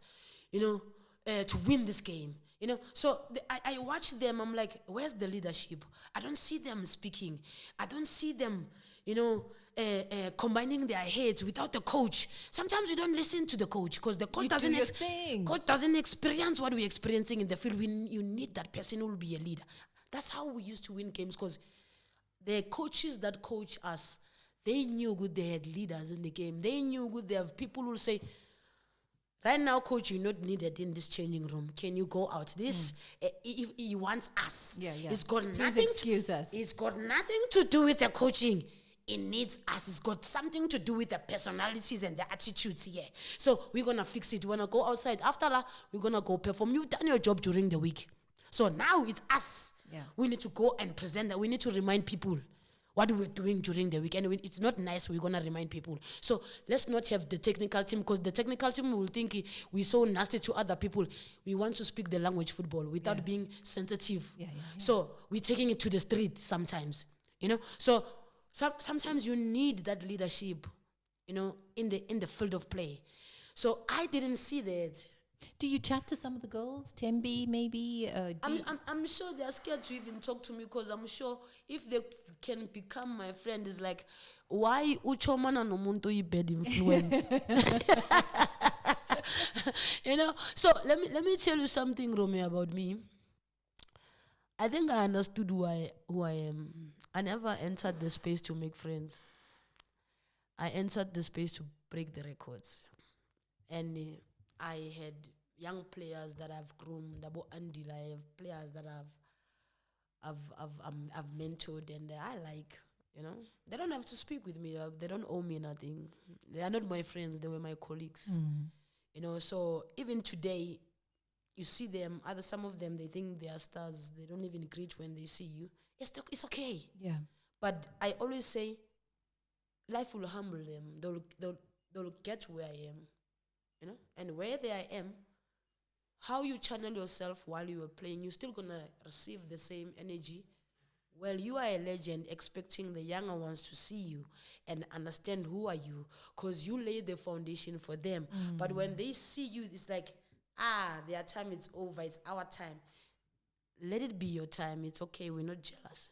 you know, to win this game. You know, so I watch them. I'm like, where's the leadership? I don't see them speaking. I don't see them, you know, combining their heads without the coach. Sometimes we don't listen to the coach because the coach doesn't experience what we're experiencing in the field. You need that person who will be a leader. That's how we used to win games, because the coaches that coach us, they knew good they had leaders in the game. They knew good they have people who will say, right now, coach, you're not needed in this changing room. Can you go out? This, he wants us. It's got nothing. Excuse us. It's got nothing to do with the coaching. It needs us. It's got something to do with the personalities and the attitudes here. So we're gonna fix it. We're gonna go outside. After that, we're gonna go perform. You've done your job during the week. So now it's us. We need to go and present that. We need to remind people what we're doing during the week. And it's not nice, we're going to remind people. So let's not have the technical team, because the technical team will think we're so nasty to other people. We want to speak the language football without being sensitive. So we're taking it to the street sometimes, you know. So sometimes you need that leadership, you know, in the field of play. So I didn't see that. Do you chat to some of the girls? Tembi, maybe? I'm sure they're scared to even talk to me, because I'm sure if they can become my friend, it's like, why uchomana no muntu I bad influence? You know? So let me tell you something, Romeo, about me. I think I understood who I am. I never entered the space to make friends. I entered the space to break the records. And I had young players that I've groomed. I have players that I've mentored, and I like, you know. They don't have to speak with me. They don't owe me nothing. They are not my friends. They were my colleagues. You know. So even today, you see them. Some of them, they think they are stars. They don't even greet when they see you. It's okay. Yeah. But I always say, life will humble them. They'll get where I am. You know, and where I am, how you channel yourself while you were playing, you're still gonna receive the same energy. Well, you are a legend, expecting the younger ones to see you and understand who are you, because you laid the foundation for them. But when they see you, it's like, their time is over. It's our time. Let it be your time. It's okay. We're not jealous.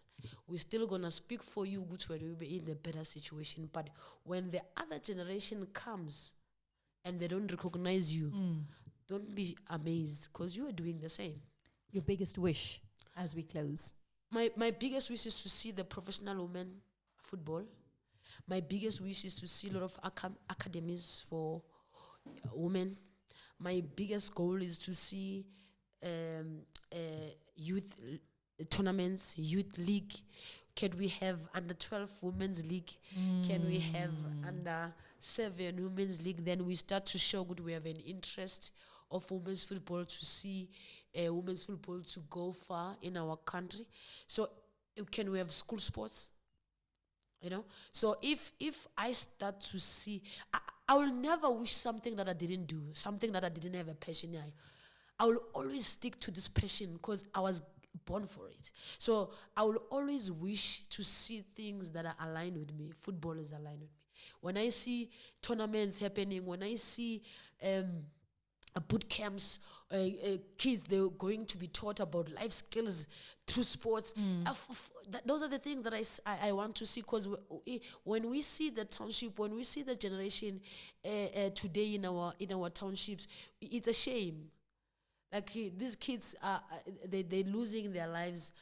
We're still gonna speak for you, good where we'll be in a better situation. But when the other generation comes and they don't recognize you, don't be amazed, because you are doing the same. Your biggest wish as we close? My biggest wish is to see the professional women football. My biggest wish is to see a lot of academies for women. My biggest goal is to see youth tournaments, youth league, Can we have under 12 women's league? Can we have under 7 women's league? Then we start to show good we have an interest of women's football to see women's football to go far in our country. So can we have school sports? You know, so if I start to see, I will never wish something that I didn't do, something that I didn't have a passion in. I will always stick to this passion because I was born for it. So I will always wish to see things that are aligned with me. Football is aligned with me. When I see tournaments happening, when I see boot camps, kids, they're going to be taught about life skills through sports. Those are the things that I want to see, because when we see the township, when we see the generation today in our townships, it's a shame. Like these kids they're losing their lives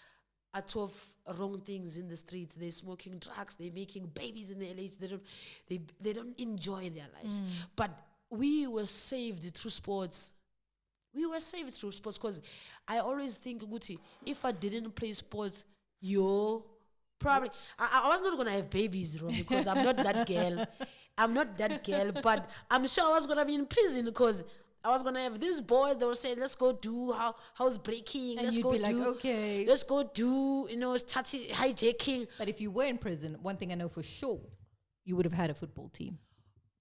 out of wrong things in the streets. They're smoking drugs. They're making babies in their age. They don't enjoy their lives. But we were saved through sports. We were saved through sports, because I always think, Guti, if I didn't play sports, probably I was not gonna have babies, Rob, because I'm not that girl. I'm not that girl, but I'm sure I was gonna be in prison, because I was gonna have these boys. They were saying, "Let's go do house breaking. And let's you'd go be do, like, okay. let's go do, hijacking." But if you were in prison, one thing I know for sure, you would have had a football team.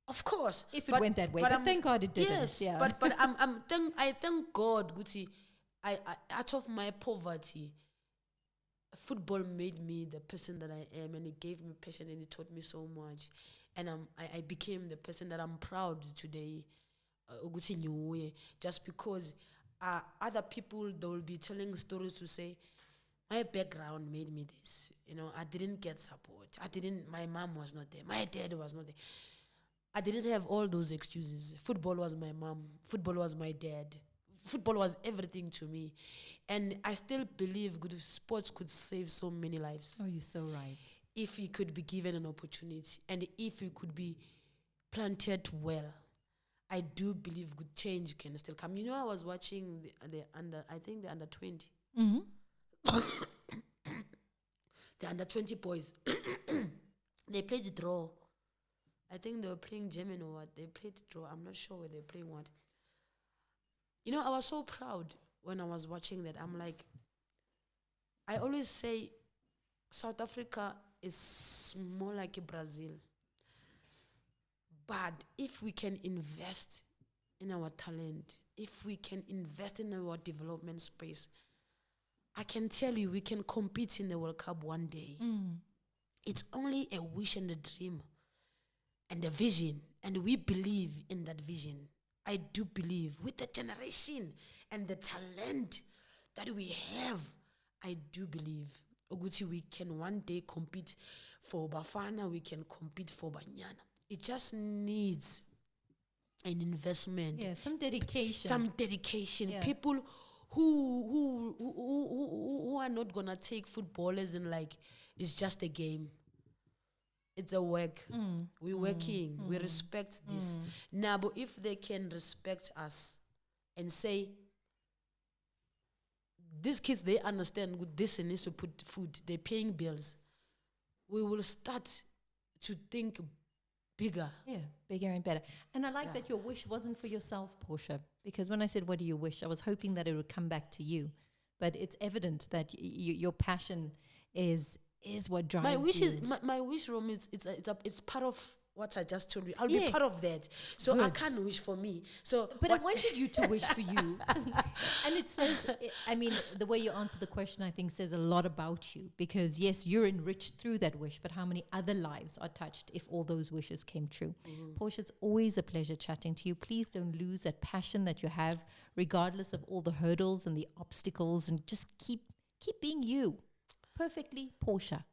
Of course, If it went that way, but thank God it didn't. Yes, yeah. but I thank God, Guti. I out of my poverty, football made me the person that I am, and it gave me passion, and it taught me so much, and I became the person that I'm proud today. Uguti Nyuwe, just because other people, they will be telling stories to say, my background made me this. You know, I didn't get support. My mom was not there. My dad was not there. I didn't have all those excuses. Football was my mom. Football was my dad. Football was everything to me. And I still believe good sports could save so many lives. Oh, you're so right. If you could be given an opportunity, and if you could be planted well, I do believe good change can still come. You know, I was watching the under 20. Mm-hmm. The under 20 boys. They played draw. I think they were playing German or what. They played draw. I'm not sure where they're playing what. You know, I was so proud when I was watching that. I'm like, I always say South Africa is more like a Brazil. But if we can invest in our talent, if we can invest in our development space, I can tell you we can compete in the World Cup one day. It's only a wish and a dream and a vision, and we believe in that vision. I do believe with the generation and the talent that we have, I do believe, Oguti, we can one day compete for Bafana, we can compete for Banyana. It just needs an investment. Yeah, some dedication. Yeah. Yeah. People who are not gonna take football as in like it's just a game. It's a work. We're working. We respect this. Now, but if they can respect us and say, these kids, they understand good, this needs to put food, they're paying bills, we will start to think bigger. Yeah, bigger and better. And I like that your wish wasn't for yourself, Portia, because when I said, what do you wish? I was hoping that it would come back to you. But it's evident that your passion is what drives My wish you. is my wish, Rome, it's part of what I just told you. I'll be part of that. So I can't wish for me. So but I wanted you to wish for you. And it says, I mean, the way you answer the question, I think, says a lot about you. Because, yes, you're enriched through that wish, but how many other lives are touched if all those wishes came true? Portia, it's always a pleasure chatting to you. Please don't lose that passion that you have, regardless of all the hurdles and the obstacles, and just keep being you. Perfectly Portia.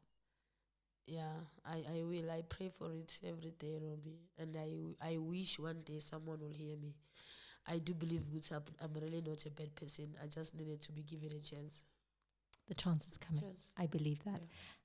Yeah, I will. I pray for it every day, Robbie. And I wish one day someone will hear me. I do believe good. I'm really not a bad person. I just needed to be given a chance. The chance is coming. I believe that.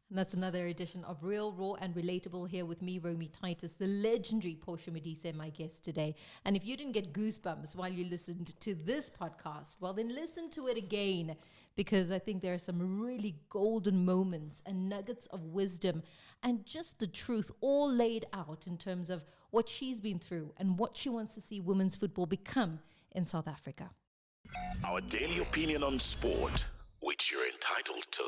And that's another edition of Real, Raw and Relatable here with me, Romy Titus, the legendary Portia Modise, my guest today. And if you didn't get goosebumps while you listened to this podcast, well, then listen to it again, because I think there are some really golden moments and nuggets of wisdom and just the truth all laid out in terms of what she's been through and what she wants to see women's football become in South Africa. Our daily opinion on sport, which you're entitled to.